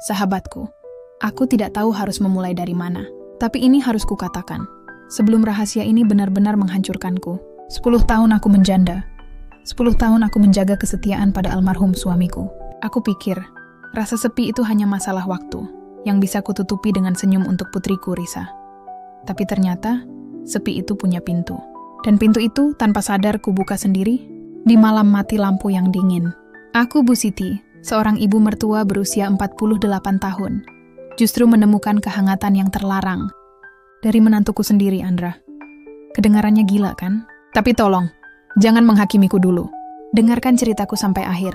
Sahabatku, aku tidak tahu harus memulai dari mana. Tapi ini harus kukatakan. Sebelum rahasia ini benar-benar menghancurkanku. 10 tahun aku menjanda. 10 tahun aku menjaga kesetiaan pada almarhum suamiku. Aku pikir, rasa sepi itu hanya masalah waktu, yang bisa kututupi dengan senyum untuk putriku Risa. Tapi ternyata, sepi itu punya pintu. Dan pintu itu tanpa sadar kubuka sendiri, di malam mati lampu yang dingin. Aku Bu Siti, seorang ibu mertua berusia 48 tahun, justru menemukan kehangatan yang terlarang dari menantuku sendiri, Andra. Kedengarannya gila kan? Tapi tolong, jangan menghakimiku dulu. Dengarkan ceritaku sampai akhir.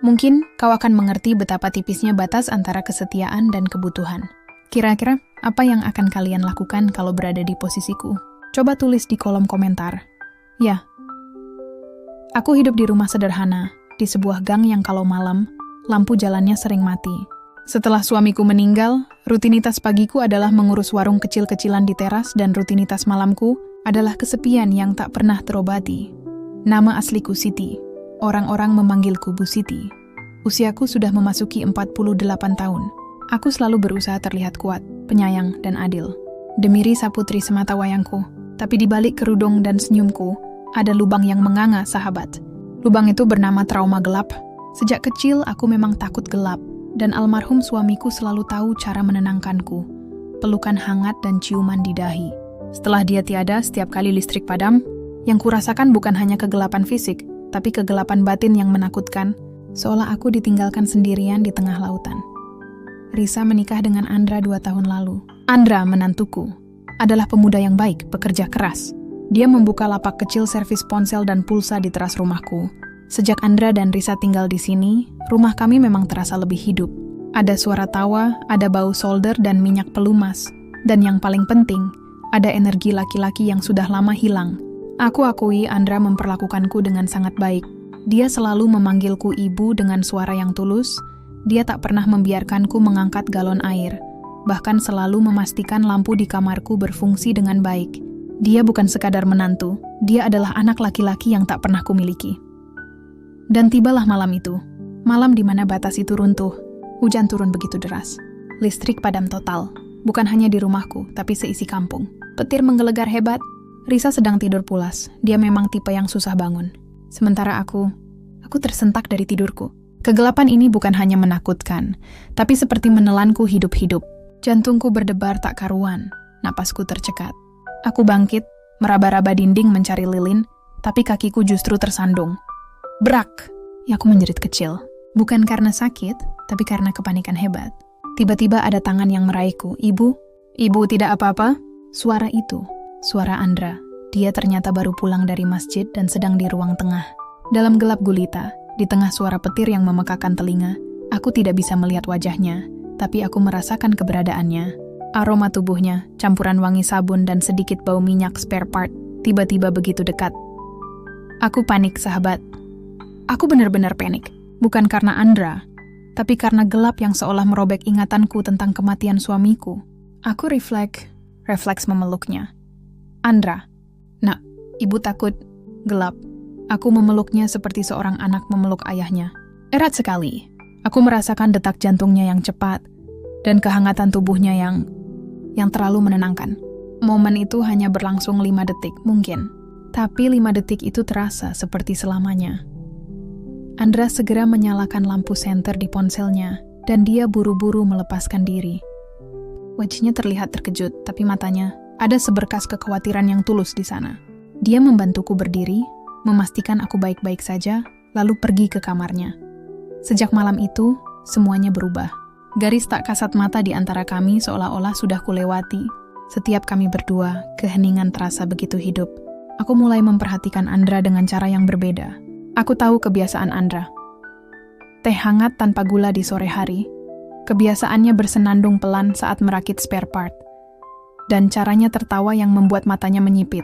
Mungkin kau akan mengerti betapa tipisnya batas antara kesetiaan dan kebutuhan. Kira-kira apa yang akan kalian lakukan kalau berada di posisiku? Coba tulis di kolom komentar. Ya, aku hidup di rumah sederhana, di sebuah gang yang kalau malam, lampu jalannya sering mati. Setelah suamiku meninggal, rutinitas pagiku adalah mengurus warung kecil-kecilan di teras dan rutinitas malamku adalah kesepian yang tak pernah terobati. Nama asliku Siti. Orang-orang memanggilku Bu Siti. Usiaku sudah memasuki 48 tahun. Aku selalu berusaha terlihat kuat, penyayang, dan adil. Demi Risa putri semata wayangku. Tapi di balik kerudung dan senyumku, ada lubang yang menganga, sahabat. Lubang itu bernama trauma gelap. Sejak kecil aku memang takut gelap, dan almarhum suamiku selalu tahu cara menenangkanku. Pelukan hangat dan ciuman di dahi. Setelah dia tiada, setiap kali listrik padam, yang kurasakan bukan hanya kegelapan fisik, tapi kegelapan batin yang menakutkan, seolah aku ditinggalkan sendirian di tengah lautan. Risa menikah dengan Andra 2 tahun lalu. Andra, menantuku, adalah pemuda yang baik, pekerja keras. Dia membuka lapak kecil servis ponsel dan pulsa di teras rumahku. Sejak Andra dan Risa tinggal di sini, rumah kami memang terasa lebih hidup. Ada suara tawa, ada bau solder dan minyak pelumas. Dan yang paling penting, ada energi laki-laki yang sudah lama hilang. Aku akui Andra memperlakukanku dengan sangat baik. Dia selalu memanggilku ibu dengan suara yang tulus. Dia tak pernah membiarkanku mengangkat galon air. Bahkan selalu memastikan lampu di kamarku berfungsi dengan baik. Dia bukan sekadar menantu, dia adalah anak laki-laki yang tak pernah kumiliki. Dan tibalah malam itu. Malam di mana batas itu runtuh. Hujan turun begitu deras. Listrik padam total. Bukan hanya di rumahku, tapi seisi kampung. Petir menggelegar hebat. Risa sedang tidur pulas. Dia memang tipe yang susah bangun. Sementara aku tersentak dari tidurku. Kegelapan ini bukan hanya menakutkan, tapi seperti menelanku hidup-hidup. Jantungku berdebar tak karuan. Napasku tercekat. Aku bangkit, meraba-raba dinding mencari lilin, tapi kakiku justru tersandung. Brak! Ya, aku menjerit kecil. Bukan karena sakit, tapi karena kepanikan hebat. Tiba-tiba ada tangan yang meraihku. Ibu tidak apa-apa? Suara itu, suara Andra. Dia ternyata baru pulang dari masjid dan sedang di ruang tengah. Dalam gelap gulita, di tengah suara petir yang memekakan telinga, aku tidak bisa melihat wajahnya, tapi aku merasakan keberadaannya. Aroma tubuhnya, campuran wangi sabun dan sedikit bau minyak spare part, tiba-tiba begitu dekat. Aku panik, sahabat. Aku benar-benar panik. Bukan karena Andra, tapi karena gelap yang seolah merobek ingatanku tentang kematian suamiku. Aku refleks memeluknya. Andra, nak, ibu takut gelap. Aku memeluknya seperti seorang anak memeluk ayahnya. Erat sekali. Aku merasakan detak jantungnya yang cepat dan kehangatan tubuhnya yang terlalu menenangkan. Momen itu hanya berlangsung 5 detik mungkin. Tapi 5 detik itu terasa seperti selamanya. Andra segera menyalakan lampu senter di ponselnya, dan dia buru-buru melepaskan diri. Wajahnya terlihat terkejut, tapi matanya ada seberkas kekhawatiran yang tulus di sana. Dia membantuku berdiri, memastikan aku baik-baik saja, lalu pergi ke kamarnya. Sejak malam itu, semuanya berubah. Garis tak kasat mata di antara kami seolah-olah sudah kulewati. Setiap kami berdua, keheningan terasa begitu hidup. Aku mulai memperhatikan Andra dengan cara yang berbeda. Aku tahu kebiasaan Andra. Teh hangat tanpa gula di sore hari. Kebiasaannya bersenandung pelan saat merakit spare part. Dan caranya tertawa yang membuat matanya menyipit.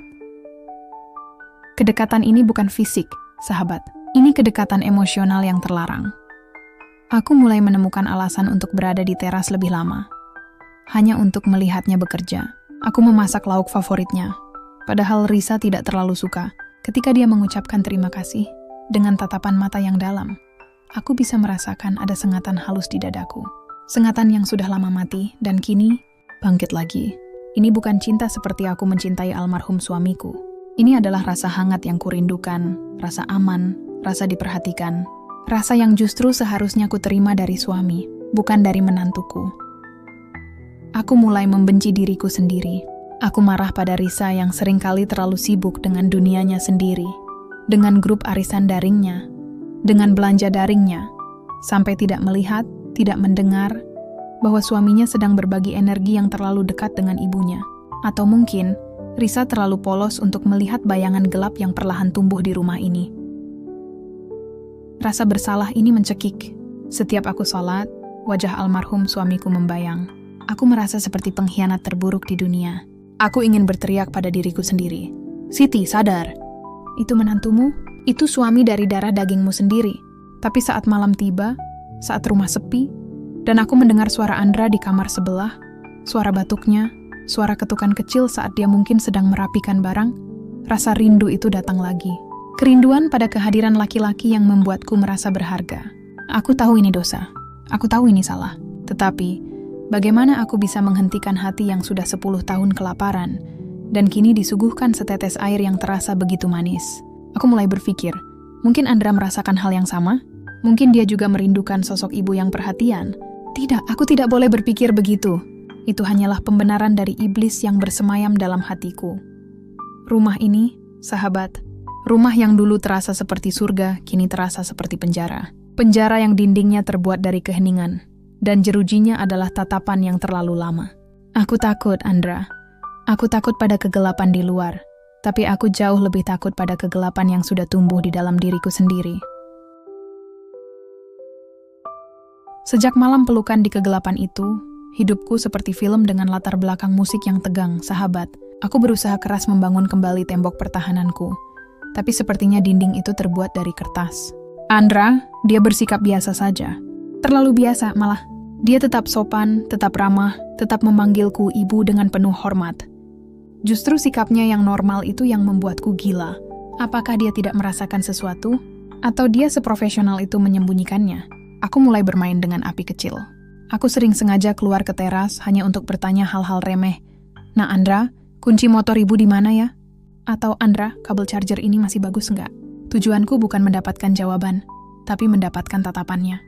Kedekatan ini bukan fisik, sahabat. Ini kedekatan emosional yang terlarang. Aku mulai menemukan alasan untuk berada di teras lebih lama. Hanya untuk melihatnya bekerja. Aku memasak lauk favoritnya. Padahal Risa tidak terlalu suka. Ketika dia mengucapkan terima kasih, dengan tatapan mata yang dalam, aku bisa merasakan ada sengatan halus di dadaku. Sengatan yang sudah lama mati dan kini bangkit lagi. Ini bukan cinta seperti aku mencintai almarhum suamiku. Ini adalah rasa hangat yang kurindukan, rasa aman, rasa diperhatikan. Rasa yang justru seharusnya ku terima dari suami, bukan dari menantuku. Aku mulai membenci diriku sendiri. Aku marah pada Risa yang seringkali terlalu sibuk dengan dunianya sendiri, dengan grup arisan daringnya, dengan belanja daringnya, sampai tidak melihat, tidak mendengar, bahwa suaminya sedang berbagi energi yang terlalu dekat dengan ibunya. Atau mungkin, Risa terlalu polos untuk melihat bayangan gelap yang perlahan tumbuh di rumah ini. Rasa bersalah ini mencekik. Setiap aku sholat, wajah almarhum suamiku membayang. Aku merasa seperti pengkhianat terburuk di dunia. Aku ingin berteriak pada diriku sendiri. Siti, sadar. Itu menantumu, itu suami dari darah dagingmu sendiri. Tapi saat malam tiba, saat rumah sepi, dan aku mendengar suara Andra di kamar sebelah, suara batuknya, suara ketukan kecil saat dia mungkin sedang merapikan barang, rasa rindu itu datang lagi. Kerinduan pada kehadiran laki-laki yang membuatku merasa berharga. Aku tahu ini dosa. Aku tahu ini salah. Tetapi, bagaimana aku bisa menghentikan hati yang sudah 10 tahun kelaparan, dan kini disuguhkan setetes air yang terasa begitu manis? Aku mulai berpikir, mungkin Andra merasakan hal yang sama? Mungkin dia juga merindukan sosok ibu yang perhatian. Tidak, aku tidak boleh berpikir begitu. Itu hanyalah pembenaran dari iblis yang bersemayam dalam hatiku. Rumah ini, sahabat, rumah yang dulu terasa seperti surga, kini terasa seperti penjara. Penjara yang dindingnya terbuat dari keheningan, dan jerujinya adalah tatapan yang terlalu lama. Aku takut, Andra. Aku takut pada kegelapan di luar, tapi aku jauh lebih takut pada kegelapan yang sudah tumbuh di dalam diriku sendiri. Sejak malam pelukan di kegelapan itu, hidupku seperti film dengan latar belakang musik yang tegang, sahabat. Aku berusaha keras membangun kembali tembok pertahananku, tapi sepertinya dinding itu terbuat dari kertas. Andra, dia bersikap biasa saja. Terlalu biasa malah. Dia tetap sopan, tetap ramah, tetap memanggilku ibu dengan penuh hormat. Justru sikapnya yang normal itu yang membuatku gila. Apakah dia tidak merasakan sesuatu? Atau dia seprofesional itu menyembunyikannya? Aku mulai bermain dengan api kecil. Aku sering sengaja keluar ke teras hanya untuk bertanya hal-hal remeh. Nah Andra, kunci motor ibu di mana ya? Atau Andra, kabel charger ini masih bagus nggak? Tujuanku bukan mendapatkan jawaban, tapi mendapatkan tatapannya.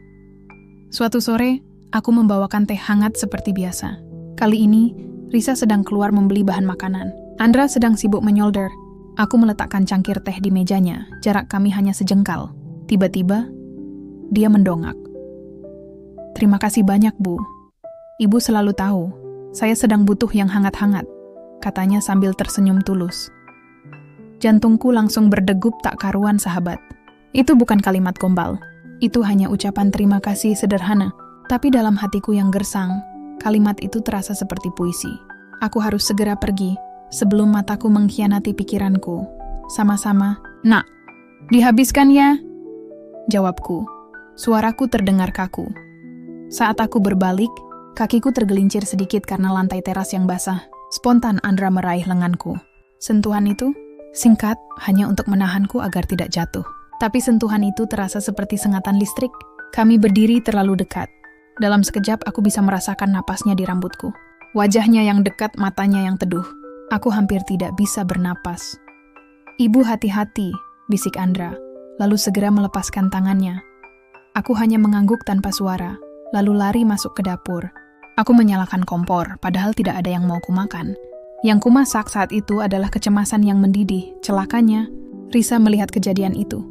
Suatu sore, aku membawakan teh hangat seperti biasa. Kali ini, Risa sedang keluar membeli bahan makanan. Andra sedang sibuk menyolder. Aku meletakkan cangkir teh di mejanya, jarak kami hanya sejengkal. Tiba-tiba, dia mendongak. Terima kasih banyak, Bu. Ibu selalu tahu, saya sedang butuh yang hangat-hangat, katanya sambil tersenyum tulus. Jantungku langsung berdegup tak karuan, sahabat. Itu bukan kalimat gombal. Itu hanya ucapan terima kasih sederhana. Tapi dalam hatiku yang gersang, kalimat itu terasa seperti puisi. Aku harus segera pergi, sebelum mataku mengkhianati pikiranku. Sama-sama, nak, dihabiskan ya? Jawabku. Suaraku terdengar kaku. Saat aku berbalik, kakiku tergelincir sedikit karena lantai teras yang basah. Spontan Andra meraih lenganku. Sentuhan itu singkat, hanya untuk menahanku agar tidak jatuh. Tapi sentuhan itu terasa seperti sengatan listrik. Kami berdiri terlalu dekat. Dalam sekejap aku bisa merasakan napasnya di rambutku. Wajahnya yang dekat, matanya yang teduh. Aku hampir tidak bisa bernapas. Ibu hati-hati, bisik Andra, lalu segera melepaskan tangannya. Aku hanya mengangguk tanpa suara, lalu lari masuk ke dapur. Aku menyalakan kompor, padahal tidak ada yang mau kumakan. Yang kumasak saat itu adalah kecemasan yang mendidih. Celakanya, Risa melihat kejadian itu.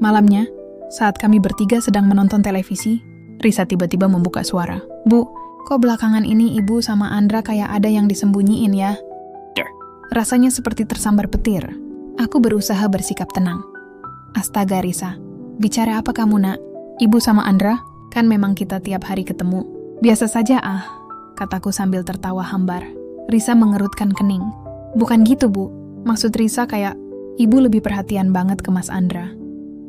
Malamnya, saat kami bertiga sedang menonton televisi, Risa tiba-tiba membuka suara. Bu, kok belakangan ini ibu sama Andra kayak ada yang disembunyiin ya? Rasanya seperti tersambar petir. Aku berusaha bersikap tenang. Astaga Risa, bicara apa kamu nak? Ibu sama Andra, kan memang kita tiap hari ketemu. Biasa saja kataku sambil tertawa hambar. Risa mengerutkan kening. Bukan gitu Bu, maksud Risa kayak ibu lebih perhatian banget ke Mas Andra.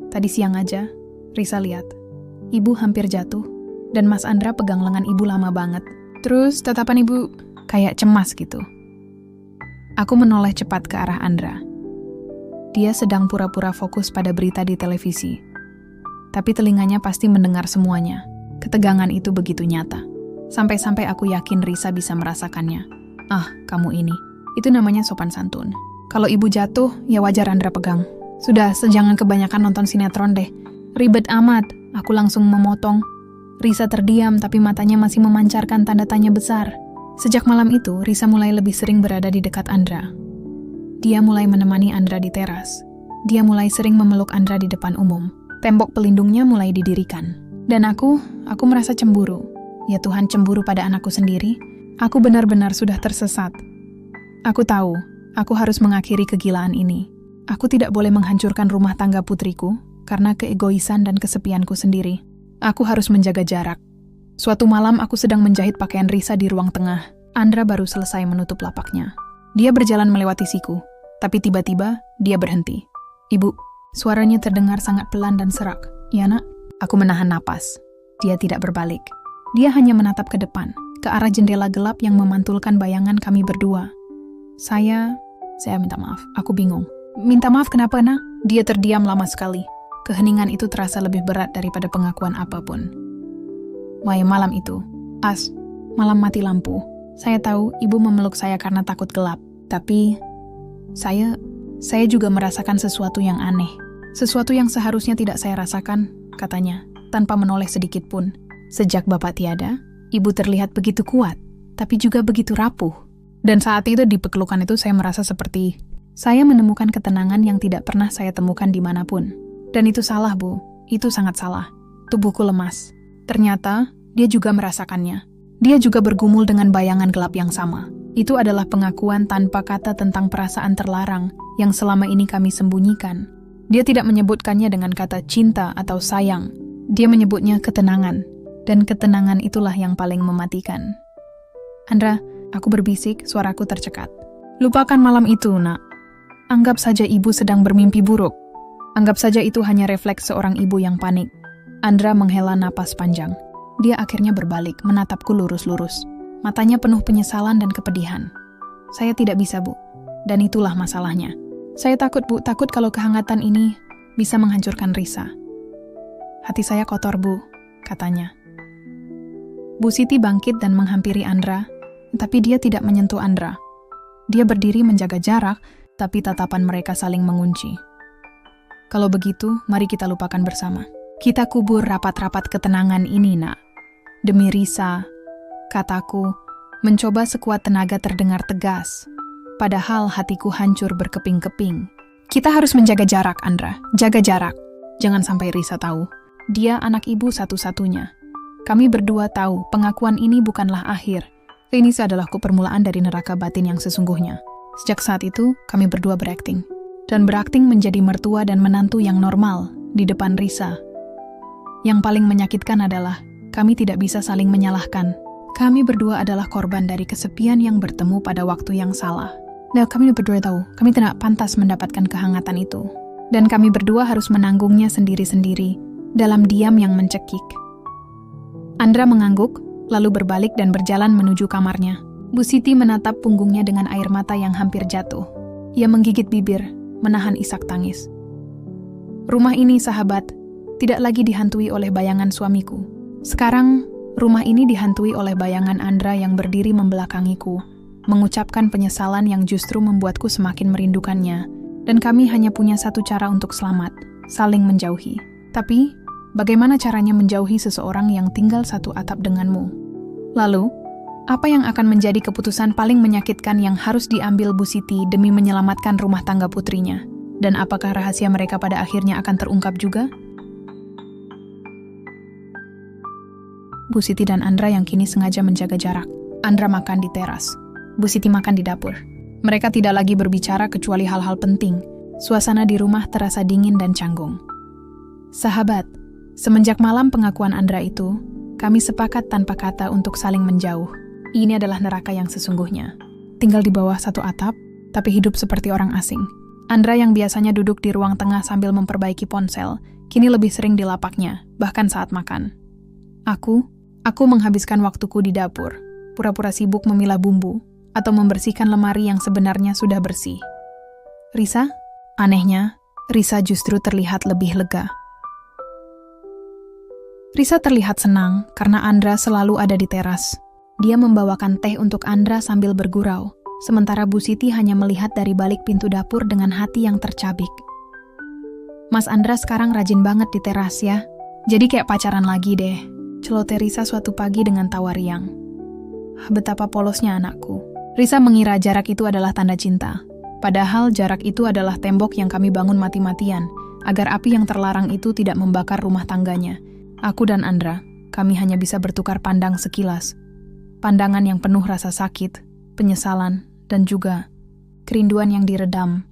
Tadi siang aja, Risa lihat. Ibu hampir jatuh, dan Mas Andra pegang lengan ibu lama banget. Terus tatapan ibu kayak cemas gitu. Aku menoleh cepat ke arah Andra. Dia sedang pura-pura fokus pada berita di televisi. Tapi telinganya pasti mendengar semuanya. Ketegangan itu begitu nyata. Sampai-sampai aku yakin Risa bisa merasakannya. Ah, kamu ini. Itu namanya sopan santun. Kalau ibu jatuh, ya wajar Andra pegang. Sudah, jangan kebanyakan nonton sinetron deh. Ribet amat. Aku langsung memotong. Risa terdiam tapi matanya masih memancarkan tanda tanya besar. Sejak malam itu, Risa mulai lebih sering berada di dekat Andra. Dia mulai menemani Andra di teras. Dia mulai sering memeluk Andra di depan umum. Tembok pelindungnya mulai didirikan. Dan aku merasa cemburu. Ya Tuhan, cemburu pada anakku sendiri. Aku benar-benar sudah tersesat. Aku tahu, aku harus mengakhiri kegilaan ini. Aku tidak boleh menghancurkan rumah tangga putriku karena keegoisan dan kesepianku sendiri. Aku harus menjaga jarak. Suatu malam aku sedang menjahit pakaian Risa di ruang tengah. Andra baru selesai menutup lapaknya. Dia berjalan melewati siku, tapi tiba-tiba dia berhenti. Ibu, suaranya terdengar sangat pelan dan serak. Ya nak? Aku menahan napas. Dia tidak berbalik. Dia hanya menatap ke depan, ke arah jendela gelap yang memantulkan bayangan kami berdua. Saya minta maaf. Aku bingung. Minta maaf kenapa, nak? Dia terdiam lama sekali. Keheningan itu terasa lebih berat daripada pengakuan apapun. Wah, malam itu. Malam mati lampu. Saya tahu ibu memeluk saya karena takut gelap. Tapi, saya juga merasakan sesuatu yang aneh. Sesuatu yang seharusnya tidak saya rasakan, katanya, tanpa menoleh sedikit pun. Sejak bapak tiada, ibu terlihat begitu kuat, tapi juga begitu rapuh. Dan saat itu di pelukan itu saya merasa seperti saya menemukan ketenangan yang tidak pernah saya temukan dimanapun. Dan itu salah, Bu. Itu sangat salah. Tubuhku lemas. Ternyata, dia juga merasakannya. Dia juga bergumul dengan bayangan gelap yang sama. Itu adalah pengakuan tanpa kata tentang perasaan terlarang yang selama ini kami sembunyikan. Dia tidak menyebutkannya dengan kata cinta atau sayang. Dia menyebutnya ketenangan. Dan ketenangan itulah yang paling mematikan. Andra, aku berbisik, suaraku tercekat. Lupakan malam itu, nak. Anggap saja ibu sedang bermimpi buruk. Anggap saja itu hanya refleks seorang ibu yang panik. Andra menghela napas panjang. Dia akhirnya berbalik, menatapku lurus-lurus. Matanya penuh penyesalan dan kepedihan. Saya tidak bisa, Bu. Dan itulah masalahnya. Saya takut, Bu. Takut kalau kehangatan ini bisa menghancurkan Risa. Hati saya kotor, Bu, katanya. Bu Siti bangkit dan menghampiri Andra, tapi dia tidak menyentuh Andra. Dia berdiri menjaga jarak, tapi tatapan mereka saling mengunci. Kalau begitu, mari kita lupakan bersama. Kita kubur rapat-rapat ketenangan ini, nak. Demi Risa, kataku, mencoba sekuat tenaga terdengar tegas. Padahal hatiku hancur berkeping-keping. Kita harus menjaga jarak, Andra. Jaga jarak. Jangan sampai Risa tahu. Dia anak ibu satu-satunya. Kami berdua tahu pengakuan ini bukanlah akhir. Ini adalah permulaan dari neraka batin yang sesungguhnya. Sejak saat itu, kami berdua berakting. Dan berakting menjadi mertua dan menantu yang normal di depan Risa. Yang paling menyakitkan adalah kami tidak bisa saling menyalahkan. Kami berdua adalah korban dari kesepian yang bertemu pada waktu yang salah. Nah, kami berdua tahu, kami tidak pantas mendapatkan kehangatan itu. Dan kami berdua harus menanggungnya sendiri-sendiri dalam diam yang mencekik. Andra mengangguk, lalu berbalik dan berjalan menuju kamarnya. Bu Siti menatap punggungnya dengan air mata yang hampir jatuh. Ia menggigit bibir, menahan isak tangis. Rumah ini, sahabat, tidak lagi dihantui oleh bayangan suamiku. Sekarang, rumah ini dihantui oleh bayangan Andra yang berdiri membelakangiku, mengucapkan penyesalan yang justru membuatku semakin merindukannya, dan kami hanya punya satu cara untuk selamat, saling menjauhi. Tapi, bagaimana caranya menjauhi seseorang yang tinggal satu atap denganmu? Lalu, apa yang akan menjadi keputusan paling menyakitkan yang harus diambil Bu Siti demi menyelamatkan rumah tangga putrinya? Dan apakah rahasia mereka pada akhirnya akan terungkap juga? Bu Siti dan Andra yang kini sengaja menjaga jarak. Andra makan di teras. Bu Siti makan di dapur. Mereka tidak lagi berbicara kecuali hal-hal penting. Suasana di rumah terasa dingin dan canggung. Sahabat, semenjak malam pengakuan Andra itu, kami sepakat tanpa kata untuk saling menjauh. Ini adalah neraka yang sesungguhnya. Tinggal di bawah satu atap, tapi hidup seperti orang asing. Andra yang biasanya duduk di ruang tengah sambil memperbaiki ponsel, kini lebih sering di lapaknya, bahkan saat makan. Aku menghabiskan waktuku di dapur, pura-pura sibuk memilah bumbu, atau membersihkan lemari yang sebenarnya sudah bersih. Risa? Anehnya, Risa justru terlihat lebih lega. Risa terlihat senang karena Andra selalu ada di teras. Dia membawakan teh untuk Andra sambil bergurau, sementara Bu Siti hanya melihat dari balik pintu dapur dengan hati yang tercabik. Mas Andra sekarang rajin banget di teras ya. Jadi kayak pacaran lagi deh, celoteh Risa suatu pagi dengan tawa riang. Betapa polosnya anakku. Risa mengira jarak itu adalah tanda cinta. Padahal jarak itu adalah tembok yang kami bangun mati-matian, agar api yang terlarang itu tidak membakar rumah tangganya. Aku dan Andra, kami hanya bisa bertukar pandang sekilas. Pandangan yang penuh rasa sakit, penyesalan, dan juga kerinduan yang diredam.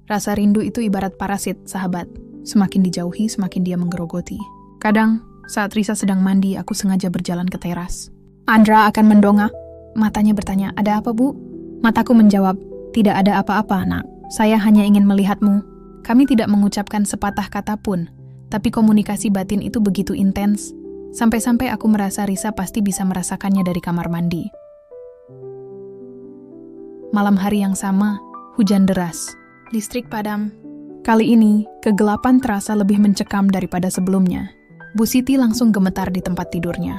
Rasa rindu itu ibarat parasit, sahabat. Semakin dijauhi, semakin dia menggerogoti. Kadang, saat Risa sedang mandi, aku sengaja berjalan ke teras. Andra akan mendongak. Matanya bertanya, ada apa, Bu? Mataku menjawab, tidak ada apa-apa, nak. Saya hanya ingin melihatmu. Kami tidak mengucapkan sepatah kata pun, tapi komunikasi batin itu begitu intens. Sampai-sampai aku merasa Risa pasti bisa merasakannya dari kamar mandi. Malam hari yang sama, hujan deras. Listrik padam. Kali ini, kegelapan terasa lebih mencekam daripada sebelumnya. Bu Siti langsung gemetar di tempat tidurnya.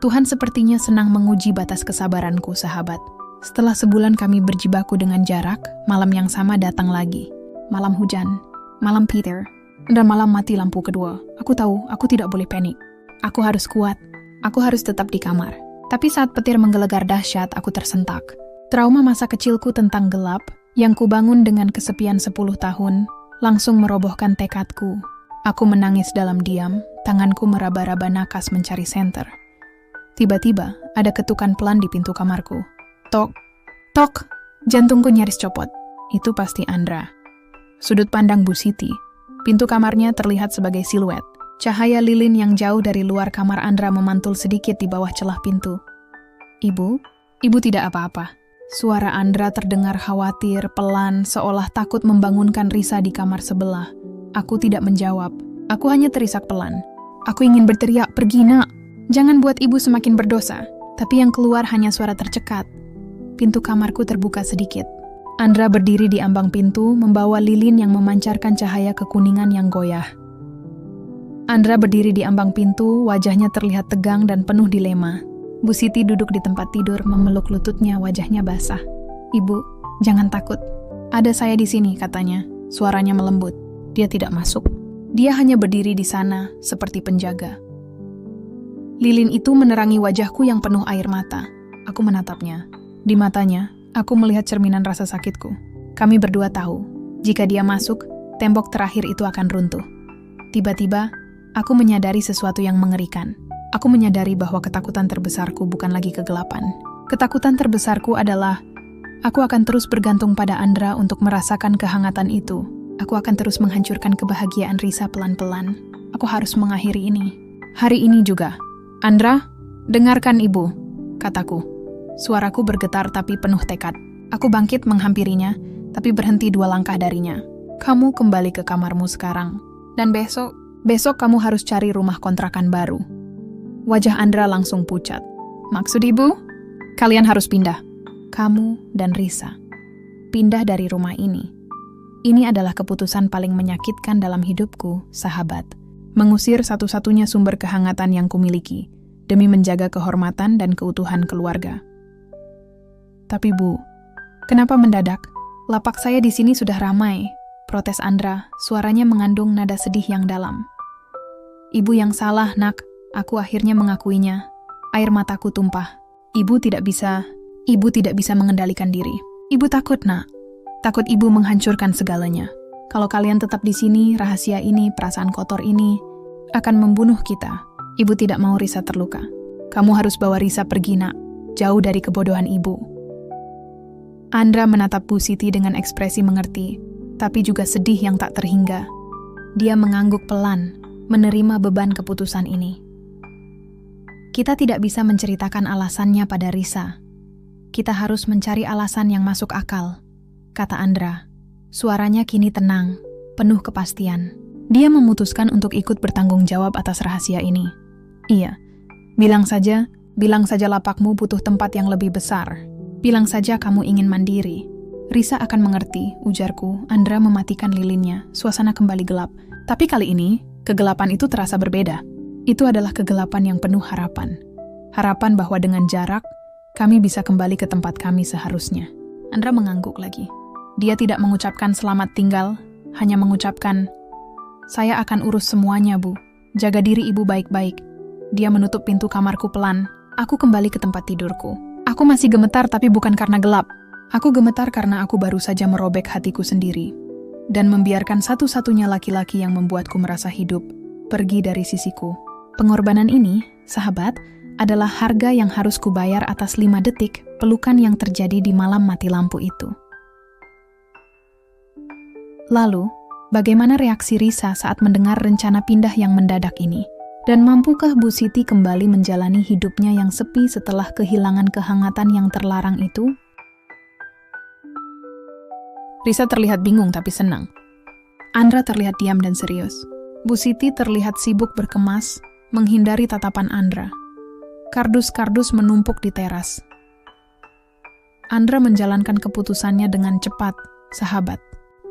Tuhan sepertinya senang menguji batas kesabaranku, sahabat. Setelah sebulan kami berjibaku dengan jarak, malam yang sama datang lagi. Malam hujan, malam Peter, dan malam mati lampu kedua. Aku tahu, aku tidak boleh panik. Aku harus kuat. Aku harus tetap di kamar. Tapi saat petir menggelegar dahsyat, aku tersentak. Trauma masa kecilku tentang gelap, yang kubangun dengan kesepian 10 tahun, langsung merobohkan tekadku. Aku menangis dalam diam, tanganku meraba-raba nakas mencari senter. Tiba-tiba, ada ketukan pelan di pintu kamarku. Tok, tok, jantungku nyaris copot. Itu pasti Andra. Sudut pandang Bu Siti. Pintu kamarnya terlihat sebagai siluet. Cahaya lilin yang jauh dari luar kamar Andra memantul sedikit di bawah celah pintu. Ibu? Ibu tidak apa-apa. Suara Andra terdengar khawatir, pelan, seolah takut membangunkan Risa di kamar sebelah. Aku tidak menjawab. Aku hanya terisak pelan. Aku ingin berteriak, pergi nak. Jangan buat ibu semakin berdosa. Tapi yang keluar hanya suara tercekat. Pintu kamarku terbuka sedikit. Andra berdiri di ambang pintu, membawa lilin yang memancarkan cahaya kekuningan yang goyah. Andra berdiri di ambang pintu, wajahnya terlihat tegang dan penuh dilema. Bu Siti duduk di tempat tidur, memeluk lututnya, wajahnya basah. Ibu, jangan takut. Ada saya di sini, katanya. Suaranya melembut. Dia tidak masuk. Dia hanya berdiri di sana, seperti penjaga. Lilin itu menerangi wajahku yang penuh air mata. Aku menatapnya. Di matanya, aku melihat cerminan rasa sakitku. Kami berdua tahu, jika dia masuk, tembok terakhir itu akan runtuh. Tiba-tiba, aku menyadari sesuatu yang mengerikan. Aku menyadari bahwa ketakutan terbesarku bukan lagi kegelapan. Ketakutan terbesarku adalah, aku akan terus bergantung pada Andra untuk merasakan kehangatan itu. Aku akan terus menghancurkan kebahagiaan Risa pelan-pelan. Aku harus mengakhiri ini. Hari ini juga. Andra, dengarkan ibu, kataku. Suaraku bergetar tapi penuh tekad. Aku bangkit menghampirinya, tapi berhenti 2 langkah darinya. Kamu kembali ke kamarmu sekarang. Dan besok kamu harus cari rumah kontrakan baru. Wajah Andra langsung pucat. Maksud ibu? Kalian harus pindah. Kamu dan Risa. Pindah dari rumah ini. Ini adalah keputusan paling menyakitkan dalam hidupku, sahabat. Mengusir satu-satunya sumber kehangatan yang kumiliki, demi menjaga kehormatan dan keutuhan keluarga. Tapi Bu, kenapa mendadak? Lapak saya di sini sudah ramai. Protes Andra, suaranya mengandung nada sedih yang dalam. Ibu yang salah, nak. Aku akhirnya mengakuinya. Air mataku tumpah. Ibu tidak bisa mengendalikan diri. Ibu takut, nak. Takut ibu menghancurkan segalanya. Kalau kalian tetap di sini, rahasia ini, perasaan kotor ini, akan membunuh kita. Ibu tidak mau Risa terluka. Kamu harus bawa Risa pergi, nak. Jauh dari kebodohan ibu. Andra menatap Bu Siti dengan ekspresi mengerti, tapi juga sedih yang tak terhingga. Dia mengangguk pelan, menerima beban keputusan ini. Kita tidak bisa menceritakan alasannya pada Risa. Kita harus mencari alasan yang masuk akal, kata Andra. Suaranya kini tenang, penuh kepastian. Dia memutuskan untuk ikut bertanggung jawab atas rahasia ini. Iya, bilang saja lapakmu butuh tempat yang lebih besar. Bilang saja kamu ingin mandiri. Risa akan mengerti, ujarku. Andra mematikan lilinnya, suasana kembali gelap. Tapi kali ini, kegelapan itu terasa berbeda. Itu adalah kegelapan yang penuh harapan. Harapan bahwa dengan jarak, kami bisa kembali ke tempat kami seharusnya. Andra mengangguk lagi. Dia tidak mengucapkan selamat tinggal, hanya mengucapkan, "Saya akan urus semuanya, Bu. Jaga diri Ibu baik-baik." Dia menutup pintu kamarku pelan. Aku kembali ke tempat tidurku. Aku masih gemetar tapi bukan karena gelap. Aku gemetar karena aku baru saja merobek hatiku sendiri. Dan membiarkan satu-satunya laki-laki yang membuatku merasa hidup pergi dari sisiku. Pengorbanan ini, sahabat, adalah harga yang harus kubayar atas 5 detik pelukan yang terjadi di malam mati lampu itu. Lalu, bagaimana reaksi Risa saat mendengar rencana pindah yang mendadak ini? Dan mampukah Bu Siti kembali menjalani hidupnya yang sepi setelah kehilangan kehangatan yang terlarang itu? Risa terlihat bingung tapi senang. Andra terlihat diam dan serius. Bu Siti terlihat sibuk berkemas, menghindari tatapan Andra. Kardus-kardus menumpuk di teras. Andra menjalankan keputusannya dengan cepat, sahabat.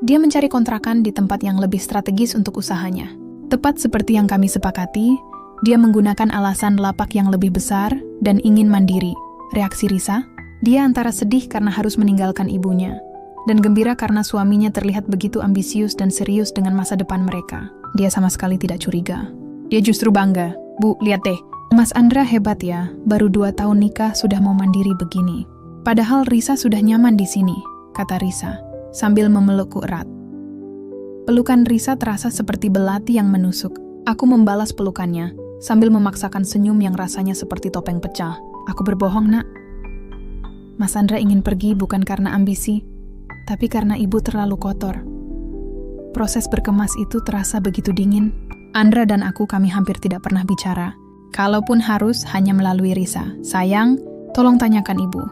Dia mencari kontrakan di tempat yang lebih strategis untuk usahanya. Tepat seperti yang kami sepakati, dia menggunakan alasan lapak yang lebih besar dan ingin mandiri. Reaksi Risa? Dia antara sedih karena harus meninggalkan ibunya, dan gembira karena suaminya terlihat begitu ambisius dan serius dengan masa depan mereka. Dia sama sekali tidak curiga. Dia justru bangga. "Bu, lihat deh. Mas Andra hebat ya, baru 2 tahun nikah sudah mau mandiri begini. Padahal Risa sudah nyaman di sini," kata Risa, sambil memelukku erat. Pelukan Risa terasa seperti belati yang menusuk. Aku membalas pelukannya, sambil memaksakan senyum yang rasanya seperti topeng pecah. "Aku berbohong, Nak. Mas Andra ingin pergi bukan karena ambisi, tapi karena ibu terlalu kotor." Proses berkemas itu terasa begitu dingin. Andra dan kami hampir tidak pernah bicara. Kalaupun harus, hanya melalui Risa. "Sayang, tolong tanyakan ibu.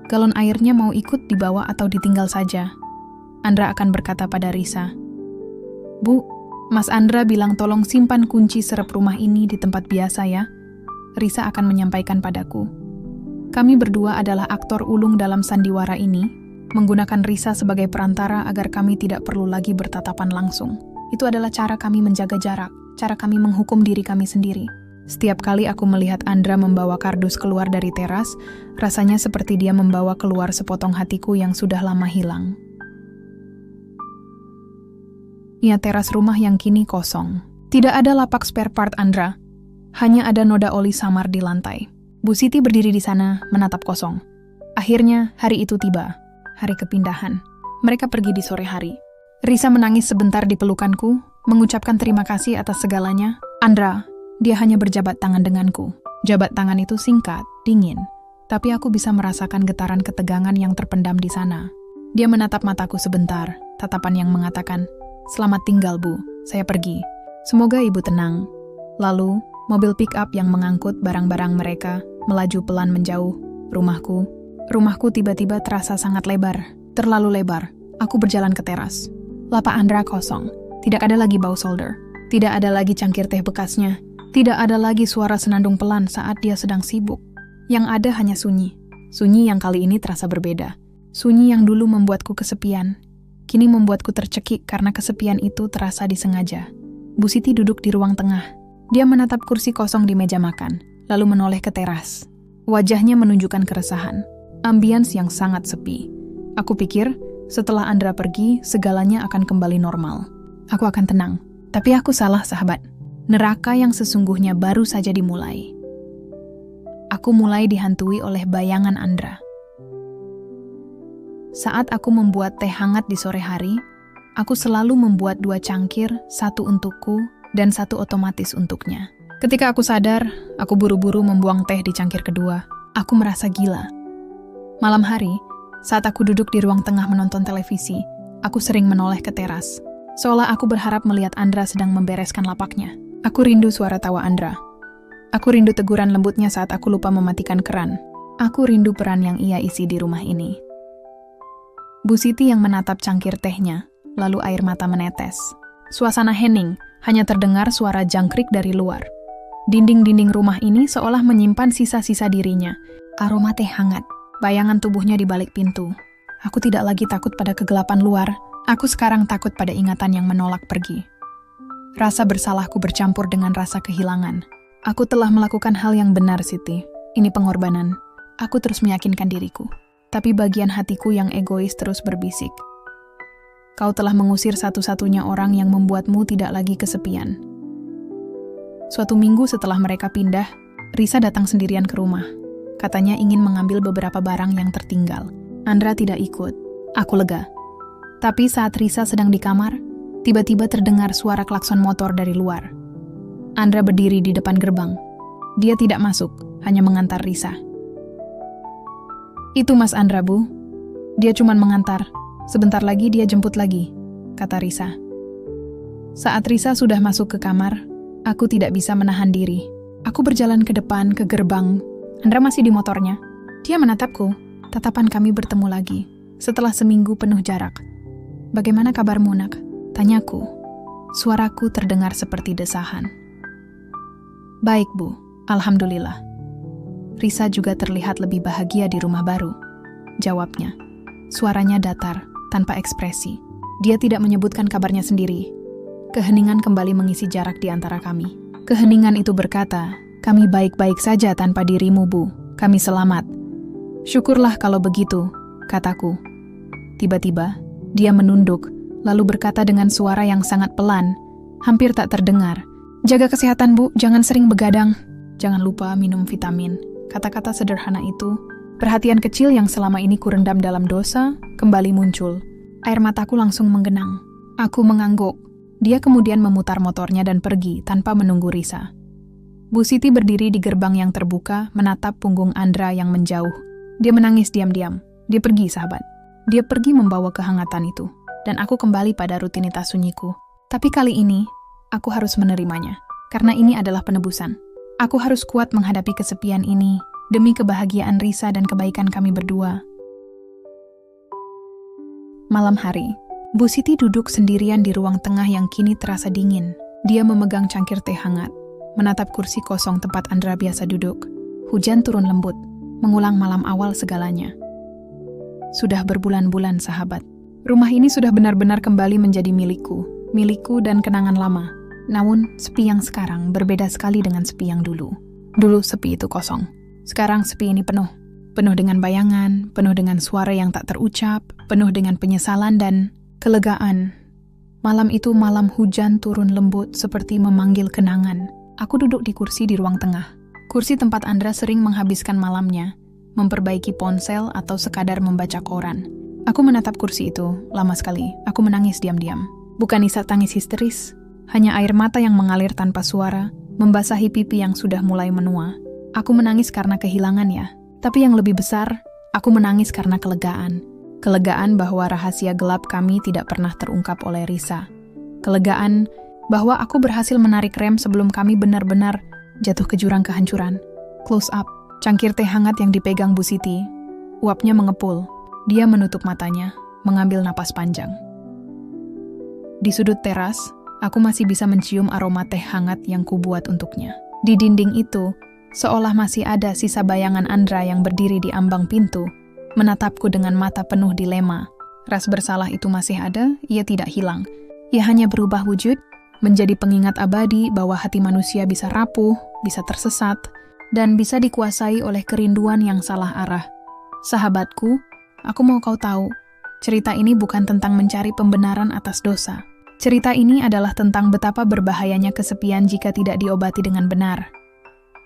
Galon airnya mau ikut dibawa atau ditinggal saja?" Andra akan berkata pada Risa, "Bu, Mas Andra bilang tolong simpan kunci serep rumah ini di tempat biasa ya." Risa akan menyampaikan padaku. Kami berdua adalah aktor ulung dalam sandiwara ini, menggunakan Risa sebagai perantara agar kami tidak perlu lagi bertatapan langsung. Itu adalah cara kami menjaga jarak, cara kami menghukum diri kami sendiri. Setiap kali aku melihat Andra membawa kardus keluar dari teras, rasanya seperti dia membawa keluar sepotong hatiku yang sudah lama hilang. Ya, teras rumah yang kini kosong. Tidak ada lapak spare part Andra. Hanya ada noda oli samar di lantai. Bu Siti berdiri di sana, menatap kosong. Akhirnya, hari itu tiba. Hari kepindahan. Mereka pergi di sore hari. Risa menangis sebentar di pelukanku, mengucapkan terima kasih atas segalanya. Andra, dia hanya berjabat tangan denganku. Jabat tangan itu singkat, dingin. Tapi aku bisa merasakan getaran ketegangan yang terpendam di sana. Dia menatap mataku sebentar, tatapan yang mengatakan, "Selamat tinggal, Bu. Saya pergi. Semoga Ibu tenang." Lalu, mobil pick-up yang mengangkut barang-barang mereka melaju pelan menjauh. Rumahku tiba-tiba terasa sangat lebar. Terlalu lebar. Aku berjalan ke teras. Lapak Andra kosong. Tidak ada lagi bau solder. Tidak ada lagi cangkir teh bekasnya. Tidak ada lagi suara senandung pelan saat dia sedang sibuk. Yang ada hanya sunyi. Sunyi yang kali ini terasa berbeda. Sunyi yang dulu membuatku kesepian, kini membuatku tercekik karena kesepian itu terasa disengaja. Bu Siti duduk di ruang tengah. Dia menatap kursi kosong di meja makan, lalu menoleh ke teras. Wajahnya menunjukkan keresahan. Ambience yang sangat sepi. Aku pikir, setelah Andra pergi, segalanya akan kembali normal. Aku akan tenang. Tapi aku salah, sahabat. Neraka yang sesungguhnya baru saja dimulai. Aku mulai dihantui oleh bayangan Andra. Saat aku membuat teh hangat di sore hari, aku selalu membuat 2 cangkir, 1 untukku dan 1 otomatis untuknya. Ketika aku sadar, aku buru-buru membuang teh di cangkir kedua. Aku merasa gila. Malam hari, saat aku duduk di ruang tengah menonton televisi, aku sering menoleh ke teras. Seolah aku berharap melihat Andra sedang membereskan lapaknya. Aku rindu suara tawa Andra. Aku rindu teguran lembutnya saat aku lupa mematikan keran. Aku rindu peran yang ia isi di rumah ini. Bu Siti yang menatap cangkir tehnya, lalu air mata menetes. Suasana hening, hanya terdengar suara jangkrik dari luar. Dinding-dinding rumah ini seolah menyimpan sisa-sisa dirinya. Aroma teh hangat, bayangan tubuhnya di balik pintu. Aku tidak lagi takut pada kegelapan luar, aku sekarang takut pada ingatan yang menolak pergi. Rasa bersalahku bercampur dengan rasa kehilangan. Aku telah melakukan hal yang benar, Siti. Ini pengorbanan. Aku terus meyakinkan diriku. Tapi bagian hatiku yang egois terus berbisik. Kau telah mengusir satu-satunya orang yang membuatmu tidak lagi kesepian. Suatu minggu setelah mereka pindah, Risa datang sendirian ke rumah. Katanya ingin mengambil beberapa barang yang tertinggal. Andra tidak ikut. Aku lega. Tapi saat Risa sedang di kamar, tiba-tiba terdengar suara klakson motor dari luar. Andra berdiri di depan gerbang. Dia tidak masuk, hanya mengantar Risa. Itu Mas Andra, Bu. Dia cuma mengantar. Sebentar lagi dia jemput lagi, kata Risa. Saat Risa sudah masuk ke kamar, aku tidak bisa menahan diri. Aku berjalan ke depan, ke gerbang. Andra masih di motornya. Dia menatapku. Tatapan kami bertemu lagi. Setelah seminggu penuh jarak. Bagaimana kabarmu, Nak? Tanyaku. Suaraku terdengar seperti desahan. Baik, Bu. Alhamdulillah. Risa juga terlihat lebih bahagia di rumah baru. Jawabnya. Suaranya datar, tanpa ekspresi. Dia tidak menyebutkan kabarnya sendiri. Keheningan kembali mengisi jarak di antara kami. Keheningan itu berkata, kami baik-baik saja tanpa dirimu, Bu. Kami selamat. Syukurlah kalau begitu, kataku. Tiba-tiba, dia menunduk, lalu berkata dengan suara yang sangat pelan, hampir tak terdengar. Jaga kesehatan, Bu, jangan sering begadang. Jangan lupa minum vitamin. Kata-kata sederhana itu, perhatian kecil yang selama ini kurendam dalam dosa, kembali muncul. Air mataku langsung menggenang. Aku mengangguk. Dia kemudian memutar motornya dan pergi tanpa menunggu Risa. Bu Siti berdiri di gerbang yang terbuka, menatap punggung Andra yang menjauh. Dia menangis diam-diam. Dia pergi, sahabat. Dia pergi membawa kehangatan itu. Dan aku kembali pada rutinitas sunyiku. Tapi kali ini, aku harus menerimanya. Karena ini adalah penebusan. Aku harus kuat menghadapi kesepian ini, demi kebahagiaan Risa dan kebaikan kami berdua. Malam hari, Bu Siti duduk sendirian di ruang tengah yang kini terasa dingin. Dia memegang cangkir teh hangat, menatap kursi kosong tempat Andra biasa duduk. Hujan turun lembut, mengulang malam awal segalanya. Sudah berbulan-bulan, sahabat. Rumah ini sudah benar-benar kembali menjadi milikku dan kenangan lama. Namun, sepi yang sekarang berbeda sekali dengan sepi yang dulu. Dulu sepi itu kosong. Sekarang sepi ini penuh. Penuh dengan bayangan, penuh dengan suara yang tak terucap, penuh dengan penyesalan dan kelegaan. Malam itu malam hujan turun lembut seperti memanggil kenangan. Aku duduk di kursi di ruang tengah. Kursi tempat Andra sering menghabiskan malamnya, memperbaiki ponsel atau sekadar membaca koran. Aku menatap kursi itu, lama sekali. Aku menangis diam-diam. Bukan isak tangis histeris, hanya air mata yang mengalir tanpa suara, membasahi pipi yang sudah mulai menua. Aku menangis karena kehilangan ya. Tapi yang lebih besar, aku menangis karena kelegaan. Kelegaan bahwa rahasia gelap kami tidak pernah terungkap oleh Risa. Kelegaan bahwa aku berhasil menarik rem sebelum kami benar-benar jatuh ke jurang kehancuran. Close up, cangkir teh hangat yang dipegang Bu Siti. Uapnya mengepul. Dia menutup matanya, mengambil napas panjang. Di sudut teras, aku masih bisa mencium aroma teh hangat yang kubuat untuknya. Di dinding itu, seolah masih ada sisa bayangan Andra yang berdiri di ambang pintu, menatapku dengan mata penuh dilema. Ras bersalah itu masih ada, ia tidak hilang. Ia hanya berubah wujud, menjadi pengingat abadi bahwa hati manusia bisa rapuh, bisa tersesat, dan bisa dikuasai oleh kerinduan yang salah arah. Sahabatku, aku mau kau tahu, cerita ini bukan tentang mencari pembenaran atas dosa. Cerita ini adalah tentang betapa berbahayanya kesepian jika tidak diobati dengan benar.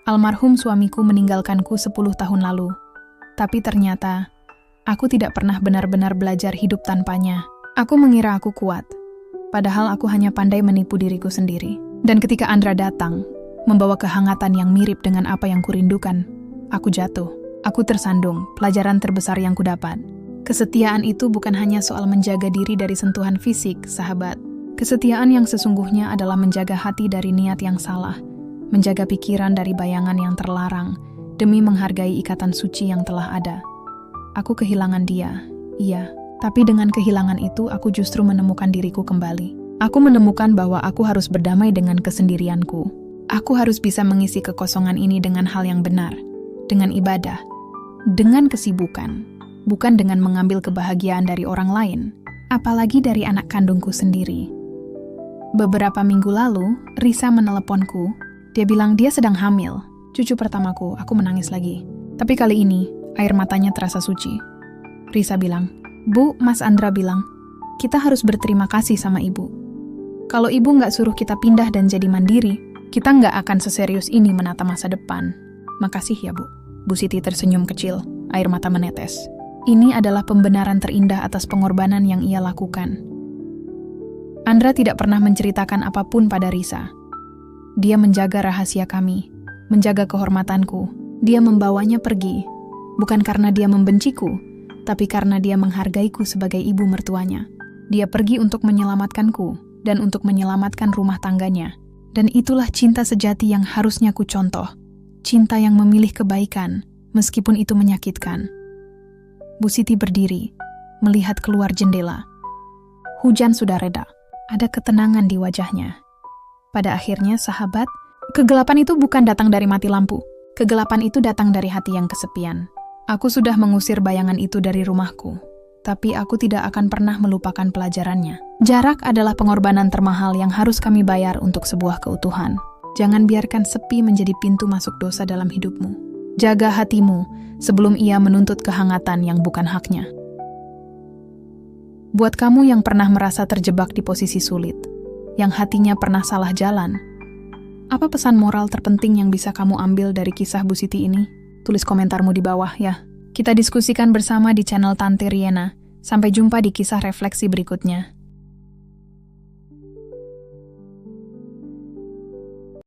Almarhum suamiku meninggalkanku 10 tahun lalu. Tapi ternyata, aku tidak pernah benar-benar belajar hidup tanpanya. Aku mengira aku kuat. Padahal aku hanya pandai menipu diriku sendiri. Dan ketika Andra datang, membawa kehangatan yang mirip dengan apa yang kurindukan, aku jatuh. Aku tersandung, pelajaran terbesar yang kudapat. Kesetiaan itu bukan hanya soal menjaga diri dari sentuhan fisik, sahabat. Kesetiaan yang sesungguhnya adalah menjaga hati dari niat yang salah, menjaga pikiran dari bayangan yang terlarang, demi menghargai ikatan suci yang telah ada. Aku kehilangan dia, iya, tapi dengan kehilangan itu aku justru menemukan diriku kembali. Aku menemukan bahwa aku harus berdamai dengan kesendirianku. Aku harus bisa mengisi kekosongan ini dengan hal yang benar, dengan ibadah, dengan kesibukan, bukan dengan mengambil kebahagiaan dari orang lain, apalagi dari anak kandungku sendiri. Beberapa minggu lalu, Risa meneleponku. Dia bilang dia sedang hamil. Cucu pertamaku, aku menangis lagi. Tapi kali ini, air matanya terasa suci. Risa bilang, "Bu, Mas Andra bilang, kita harus berterima kasih sama ibu. Kalau ibu nggak suruh kita pindah dan jadi mandiri, kita nggak akan seserius ini menata masa depan. Makasih ya, Bu." Bu Siti tersenyum kecil, air mata menetes. Ini adalah pembenaran terindah atas pengorbanan yang ia lakukan. Andra tidak pernah menceritakan apapun pada Risa. Dia menjaga rahasia kami, menjaga kehormatanku. Dia membawanya pergi, bukan karena dia membenciku, tapi karena dia menghargaiku sebagai ibu mertuanya. Dia pergi untuk menyelamatkanku dan untuk menyelamatkan rumah tangganya. Dan itulah cinta sejati yang harusnya ku contoh. Cinta yang memilih kebaikan, meskipun itu menyakitkan. Bu Siti berdiri, melihat keluar jendela. Hujan sudah reda, ada ketenangan di wajahnya. Pada akhirnya, sahabat, kegelapan itu bukan datang dari mati lampu. Kegelapan itu datang dari hati yang kesepian. Aku sudah mengusir bayangan itu dari rumahku, tapi aku tidak akan pernah melupakan pelajarannya. Jarak adalah pengorbanan termahal yang harus kami bayar untuk sebuah keutuhan. Jangan biarkan sepi menjadi pintu masuk dosa dalam hidupmu. Jaga hatimu sebelum ia menuntut kehangatan yang bukan haknya. Buat kamu yang pernah merasa terjebak di posisi sulit, yang hatinya pernah salah jalan, apa pesan moral terpenting yang bisa kamu ambil dari kisah Bu Siti ini? Tulis komentarmu di bawah ya. Kita diskusikan bersama di channel Tante Riena. Sampai jumpa di kisah refleksi berikutnya.